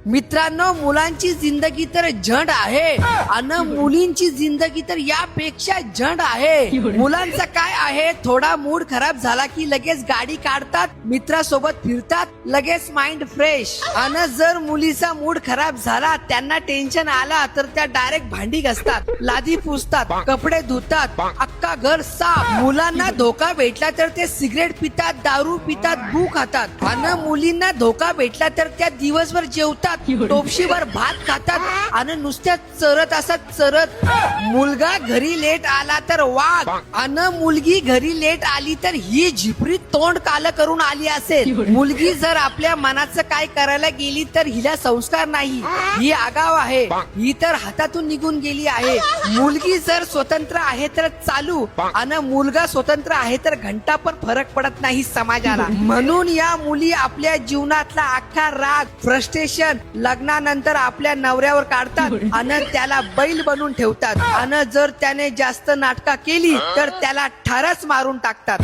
मित्रांनो, मुलांची जिंदगी तर झंड आहे आणि मुलींची जिंदगी तर यापेक्षा झंड आहे. मुलांचं काय आहे, थोडा मूड खराब झाला की लगेच गाडी काढतात, मित्रासोबत फिरतात, लगेच माइंड फ्रेश. आणि जर मुलीचा मूड खराब झाला, त्यांना टेन्शन आला तर त्या डायरेक्ट भांडी घासतात, लादी पुसतात, कपडे धुतात, अख्खा घर साफ. मुलांना धोका भेटला तर ते सिगरेट पितात, दारू पितात, भू खातात. आणि मुलींना धोका भेटला तर त्या दिवसभर जेवतात, टोपशीभर भात खातात आणि नुसत्या चरत असतात चरत. मुलगा घरी लेट आला तर वाघ आणि मुलगी घरी लेट आली तर ही झिपरी तोंड काल करून आली असेल. मुलगी जर आपल्या मनाचं काय करायला गेली तर हिला संस्कार नाही, ही आगाव आहे, ही तर हातातून निघून गेली आहे. मुलगी जर स्वतंत्र आहे तर चालू आणि मुलगा स्वतंत्र आहे तर घंटा पण फरक पडत नाही समाजाला. म्हणून या मुली आपल्या जीवनातला अख्खा राग, फ्रस्ट्रेशन लग्नानंतर आपल्या नवऱ्यावर काढतात आणि त्याला बैल बनवून ठेवतात. आणि जर त्याने जास्त नाटका केली तर त्याला ठारच मारून टाकतात.